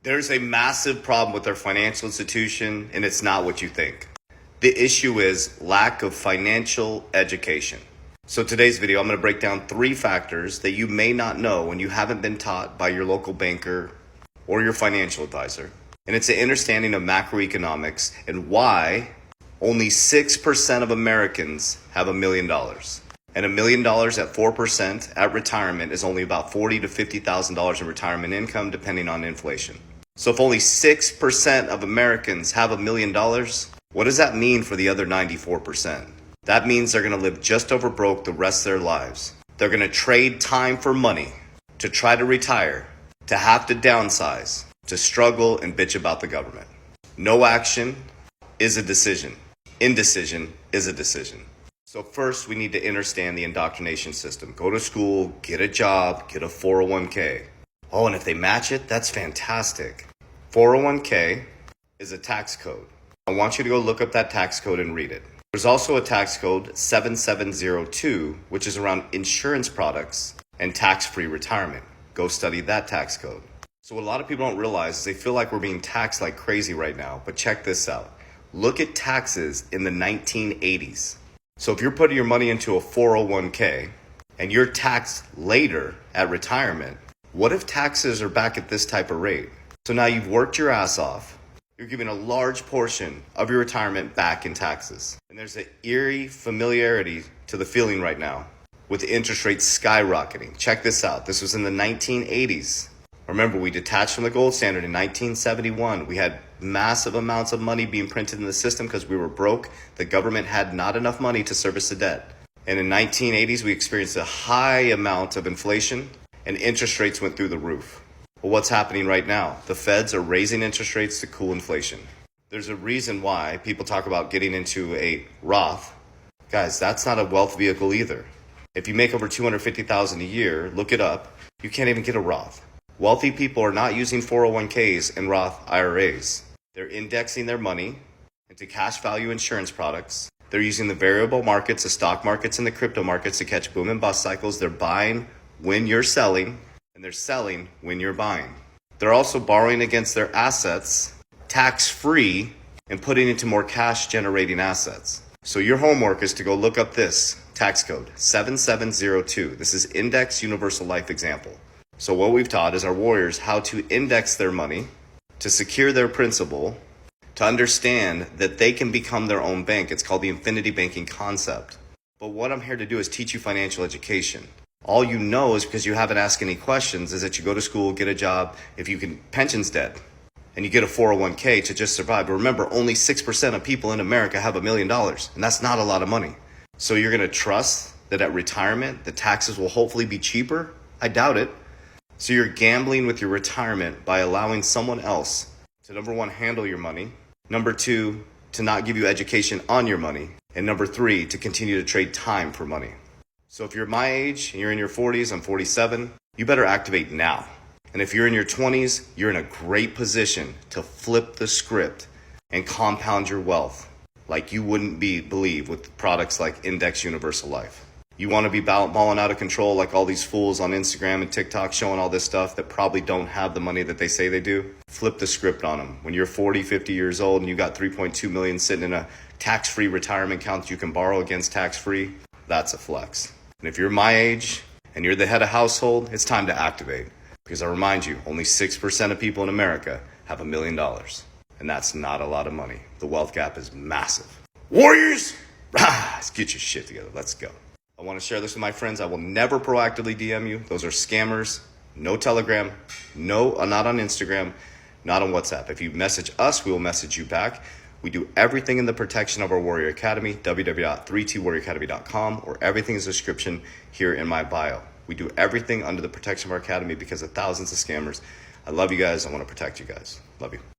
There's a massive problem with our financial institution, and it's not what you think. The issue is lack of financial education. So today's video, I'm going to break down 3 factors that you may not know when you haven't been taught by your local banker or your financial advisor. And it's an understanding of macroeconomics and why only 6% of Americans have $1 million. And $1 million at 4% at retirement is only about $40,000 to $50,000 in retirement income, depending on inflation. So if only 6% of Americans have $1 million, what does that mean for the other 94%? That means they're going to live just over broke the rest of their lives. They're going to trade time for money to try to retire, to have to downsize, to struggle and bitch about the government. No action is a decision. Indecision is a decision. So first, we need to understand the indoctrination system. Go to school, get a job, get a 401k. Oh, and if they match it, that's fantastic. 401k is a tax code. I want you to go look up that tax code and read it. There's also a tax code 7702, which is around insurance products and tax-free retirement. Go study that tax code. So what a lot of people don't realize is they feel like we're being taxed like crazy right now. But check this out. Look at taxes in the 1980s. So if you're putting your money into a 401k and you're taxed later at retirement, what if taxes are back at this type of rate? So now you've worked your ass off. You're giving a large portion of your retirement back in taxes. And there's an eerie familiarity to the feeling right now with the interest rates skyrocketing. Check this out. This was in the 1980s. Remember, we detached from the gold standard in 1971. We had massive amounts of money being printed in the system because we were broke. The government had not enough money to service the debt. And in 1980s, we experienced a high amount of inflation and interest rates went through the roof. Well, what's happening right now? The feds are raising interest rates to cool inflation. There's a reason why people talk about getting into a Roth. Guys, that's not a wealth vehicle either. If you make over $250,000 a year, look it up, you can't even get a Roth. Wealthy people are not using 401ks and Roth IRAs. They're indexing their money into cash value insurance products. They're using the variable markets, the stock markets, and the crypto markets to catch boom and bust cycles. They're buying when you're selling, and they're selling when you're buying. They're also borrowing against their assets, tax-free, and putting into more cash-generating assets. So your homework is to go look up this tax code, 7702. This is Index Universal Life Example. So what we've taught is our warriors how to index their money, to secure their principal, to understand that they can become their own bank. It's called the infinity banking concept. But what I'm here to do is teach you financial education. All you know is because you haven't asked any questions is that you go to school, get a job, if you can, pension's dead, and you get a 401k to just survive. But remember, only 6% of people in America have $1 million, and that's not a lot of money. So you're going to trust that at retirement, the taxes will hopefully be cheaper? I doubt it. So you're gambling with your retirement by allowing someone else to, number 1, handle your money, number 2, to not give you education on your money, and number 3, to continue to trade time for money. So if you're my age and you're in your 40s, I'm 47, you better activate now. And if you're in your 20s, you're in a great position to flip the script and compound your wealth like you wouldn't believe with products like Index Universal Life. You want to be balling out of control like all these fools on Instagram and TikTok showing all this stuff that probably don't have the money that they say they do? Flip the script on them. When you're 40, 50 years old and you got 3.2 million sitting in a tax-free retirement account that you can borrow against tax-free, that's a flex. And if you're my age and you're the head of household, it's time to activate. Because I remind you, only 6% of people in America have $1 million. And that's not a lot of money. The wealth gap is massive. Warriors, let's get your shit together. Let's go. I want to share this with my friends. I will never proactively DM you. Those are scammers. No Telegram. No, not on Instagram. Not on WhatsApp. If you message us, we will message you back. We do everything in the protection of our Warrior Academy, www.32warrioracademy.com, or everything is a description here in my bio. We do everything under the protection of our academy because of thousands of scammers. I love you guys. I want to protect you guys. Love you.